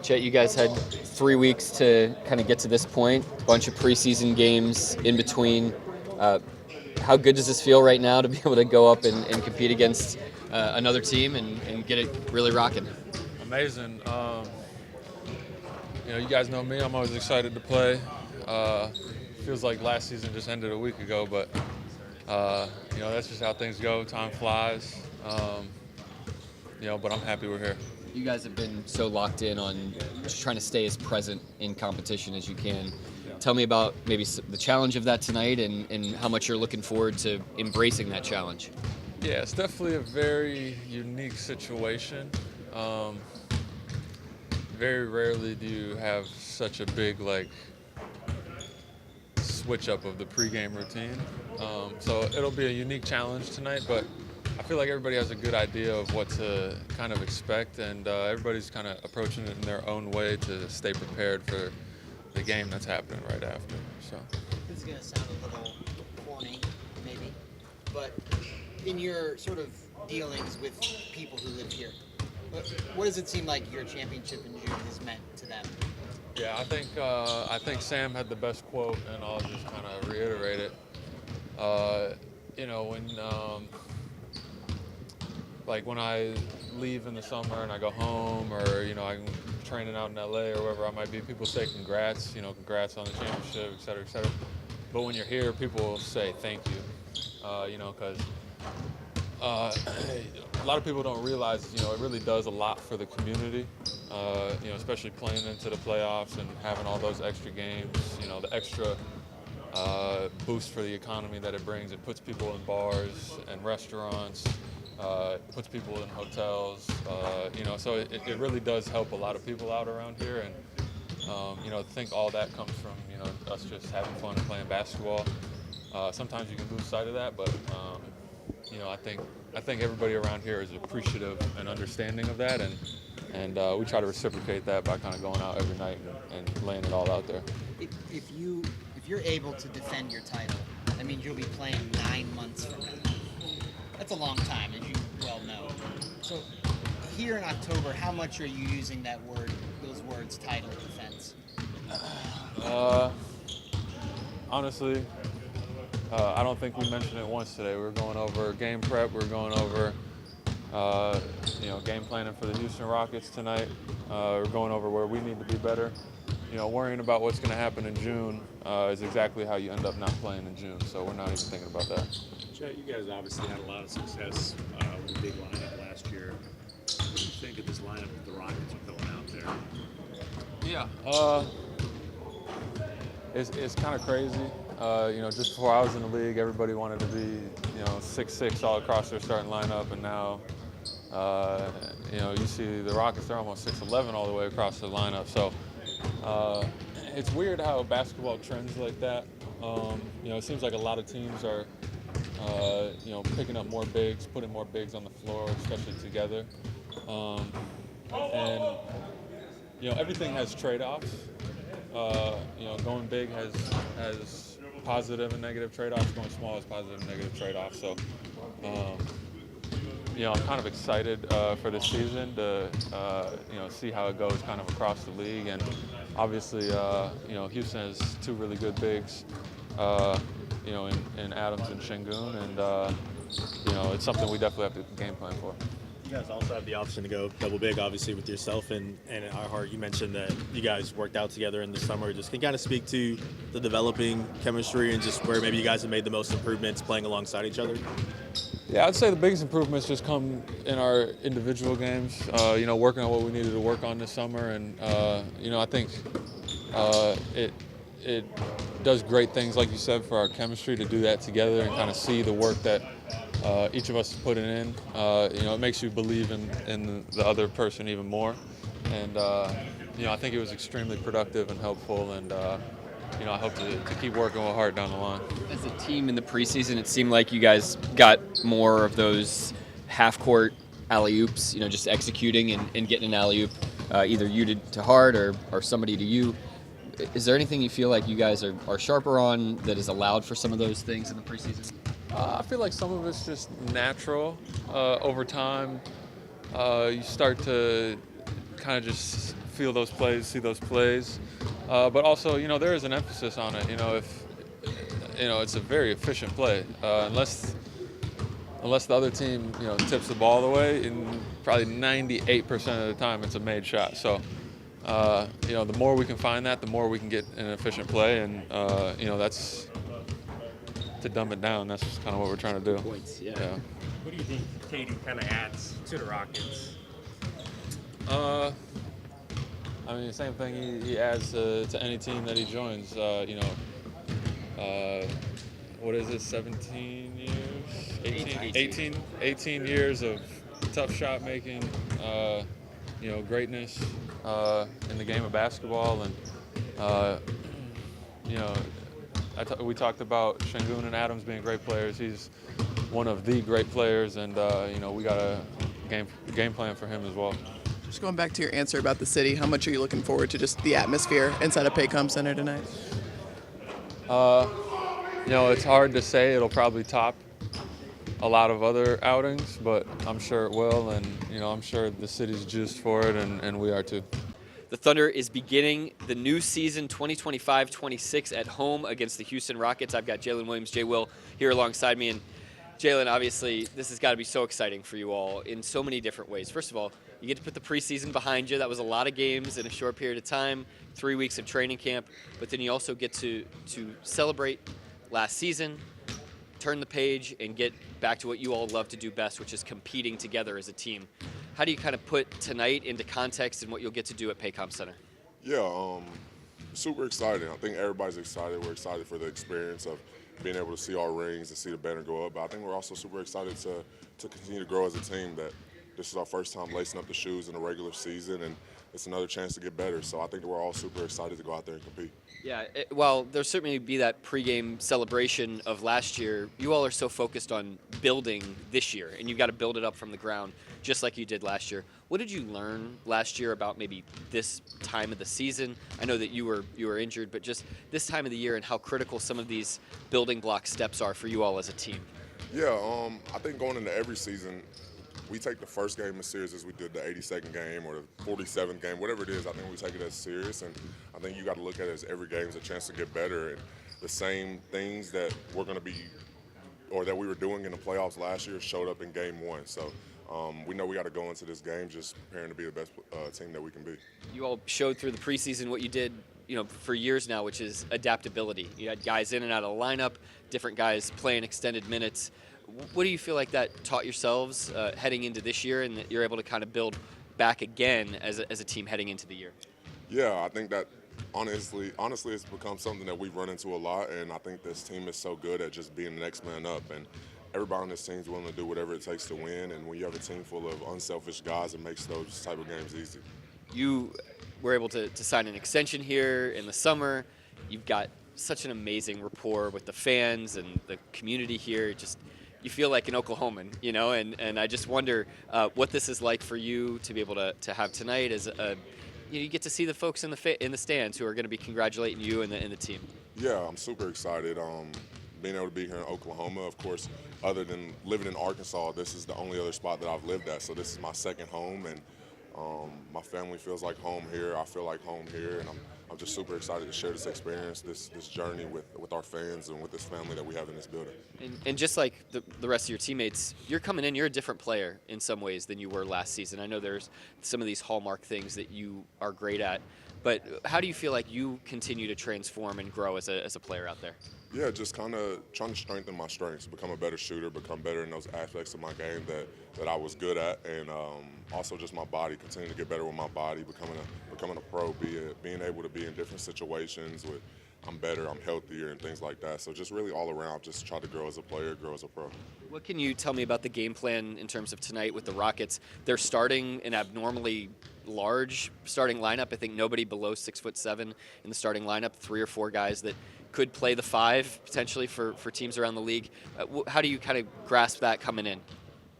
Chet, you guys had 3 weeks to kind of get to this point, a bunch of preseason games in between. How good does this feel right now to be able to go up and compete against another team and get it really rocking? Amazing. You guys know me. I'm always excited to play. Feels like last season just ended a week ago, but that's just how things go. Time flies. But I'm happy we're here. You guys have been so locked in on just trying to stay as present in competition as you can. Tell me about maybe the challenge of that tonight and how much you're looking forward to embracing that challenge. Yeah, it's definitely a very unique situation. Very rarely do you have such a big switch up of the pregame routine. So it'll be a unique challenge tonight, but I feel like everybody has a good idea of what to kind of expect, and everybody's kind of approaching it in their own way to stay prepared for the game that's happening right after. So this is going to sound a little corny, maybe, but in your sort of dealings with people who live here, what does it seem like your championship in June has meant to them? Yeah, I think Sam had the best quote, and I'll just kind of reiterate it. When I leave in the summer and I go home, or I'm training out in LA or wherever I might be, people say congrats, congrats on the championship, et cetera, et cetera. But when you're here, people say thank you, because a lot of people don't realize, it really does a lot for the community, especially playing into the playoffs and having all those extra games, the extra boost for the economy that it brings. It puts people in bars and restaurants, puts people in hotels, so it really does help a lot of people out around here. And, I think all that comes from, us just having fun and playing basketball. Sometimes you can lose sight of that, but, I think everybody around here is appreciative and understanding of that, and we try to reciprocate that by kind of going out every night and laying it all out there. If you're able to defend your title, that means you'll be playing 9 months from now. That's a long time, as you well know. So here in October, how much are you using those words, title defense? Honestly, I don't think we mentioned it once today. We're going over game prep. We're going over, game planning for the Houston Rockets tonight. We're going over where we need to be better. Worrying about what's going to happen in June is exactly how you end up not playing in June. So we're not even thinking about that. Chet, you guys obviously had a lot of success with the big lineup last year. What do you think of this lineup that the Rockets are filling out there? Yeah, it's kind of crazy. Just before I was in the league, everybody wanted to be, 6'6" all across their starting lineup, and now, you see the Rockets, they're almost 6'11" all the way across the lineup. So it's weird how basketball trends like that. It seems like a lot of teams are, picking up more bigs, putting more bigs on the floor, especially together. And everything has trade-offs. Going big has positive and negative trade-offs. Going small has positive and negative trade-offs. So, I'm kind of excited for this season to, see how it goes kind of across the league. And obviously, Houston has two really good bigs, in Adams and Şengün. And, it's something we definitely have to game plan for. You guys also have the option to go double big, obviously, with yourself and Iheart. You mentioned that you guys worked out together in the summer. Just can you kind of speak to the developing chemistry and just where maybe you guys have made the most improvements playing alongside each other? Yeah, I'd say the biggest improvements just come in our individual games, working on what we needed to work on this summer. And, I think it does great things, like you said, for our chemistry to do that together and kind of see the work that each of us is putting in. It makes you believe in the other person even more. And, I think it was extremely productive and helpful. And, I hope to keep working with Hart down the line. As a team in the preseason, it seemed like you guys got more of those half-court alley-oops, just executing and getting an alley-oop, either you to Hart or somebody to you. Is there anything you feel like you guys are sharper on that has allowed for some of those things in the preseason? I feel like some of it's just natural. Over time, you start to kind of just feel those plays, see those plays. But also, there is an emphasis on it. If it's a very efficient play, unless the other team, tips the ball away, and probably 98% of the time it's a made shot. So, the more we can find that, the more we can get an efficient play, and that's to dumb it down. That's kind of what we're trying to do. Points, yeah. What do you think Katie kind of adds to the Rockets? Same thing he adds to any team that he joins. What is it, 17 years? 18 years of tough shot making, greatness in the game of basketball. And, we talked about Şengün and Adams being great players. He's one of the great players, and, we got a game plan for him as well. Just going back to your answer about the city, how much are you looking forward to just the atmosphere inside of Paycom Center tonight? It's hard to say. It'll probably top a lot of other outings, but I'm sure it will, and I'm sure the city's juiced for it, and we are too. The Thunder is beginning the new season 2025-26 at home against the Houston Rockets. I've got Jaylin Williams, Jay Will here alongside me, and Jaylin, obviously, this has got to be so exciting for you all in so many different ways. First of all, you get to put the preseason behind you. That was a lot of games in a short period of time, 3 weeks of training camp. But then you also get to celebrate last season, turn the page, and get back to what you all love to do best, which is competing together as a team. How do you kind of put tonight into context and what you'll get to do at Paycom Center? Yeah, super excited. I think everybody's excited. We're excited for the experience of being able to see our rings and see the banner go up. But I think we're also super excited to continue to grow as a team, that this is our first time lacing up the shoes in the regular season, and it's another chance to get better. So I think that we're all super excited to go out there and compete. Yeah, well, there'll certainly be that pregame celebration of last year. You all are so focused on building this year, and you've got to build it up from the ground, just like you did last year. What did you learn last year about maybe this time of the season? I know that you were injured, but just this time of the year and how critical some of these building block steps are for you all as a team. Yeah, I think going into every season, we take the first game as serious as we did the 82nd game or the 47th game, whatever it is. I think we take it as serious, and I think you got to look at it as every game is a chance to get better. And the same things that we're going to be, or that we were doing in the playoffs last year, showed up in game one. So we know we got to go into this game just preparing to be the best team that we can be. You all showed through the preseason what you did, for years now, which is adaptability. You had guys in and out of the lineup, different guys playing extended minutes. What do you feel like that taught yourselves heading into this year, and that you're able to kind of build back again as a team heading into the year? Yeah, I think that honestly, it's become something that we've run into a lot, and I think this team is so good at just being the next man up, and everybody on this team is willing to do whatever it takes to win, and when you have a team full of unselfish guys, it makes those type of games easy. You were able to sign an extension here in the summer. You've got such an amazing rapport with the fans and the community here. You feel like an Oklahoman, and I just wonder what this is like for you to be able to have tonight as you get to see the folks in the stands who are going to be congratulating you and the team. Yeah, I'm super excited. Being able to be here in Oklahoma, of course, other than living in Arkansas, this is the only other spot that I've lived at. So this is my second home, and my family feels like home here. I feel like home here, and I'm just super excited to share this experience, this journey with our fans and with this family that we have in this building. And just like the rest of your teammates, you're coming in, you're a different player in some ways than you were last season. I know there's some of these hallmark things that you are great at, but how do you feel like you continue to transform and grow as a player out there? Yeah, just kind of trying to strengthen my strengths, become a better shooter, become better in those aspects of my game that I was good at, and also just my body, continue to get better with my body, becoming a pro, being able to be in different situations with I'm better, I'm healthier, and things like that. So just really all around, just try to grow as a player, grow as a pro. What can you tell me about the game plan in terms of tonight with the Rockets? They're starting an abnormally large starting lineup. I think nobody below 6'7" in the starting lineup, 3 or 4 guys that could play the 5 potentially for teams around the league. How do you kind of grasp that coming in?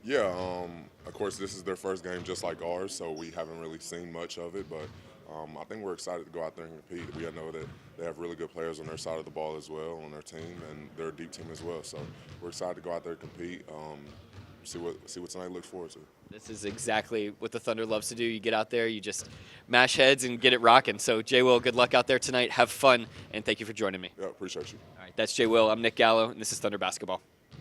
Yeah, of course, this is their first game just like ours, so we haven't really seen much of it, but I think we're excited to go out there and compete. We know that they have really good players on their side of the ball as well, on their team, and they're a deep team as well. So we're excited to go out there and compete. see what tonight looks forward to. This is exactly what the Thunder loves to do. You get out there, you just mash heads and get it rocking. So, Jay Will, good luck out there tonight. Have fun, and thank you for joining me. Yeah, appreciate you. All right, that's Jay Will. I'm Nick Gallo, and this is Thunder Basketball.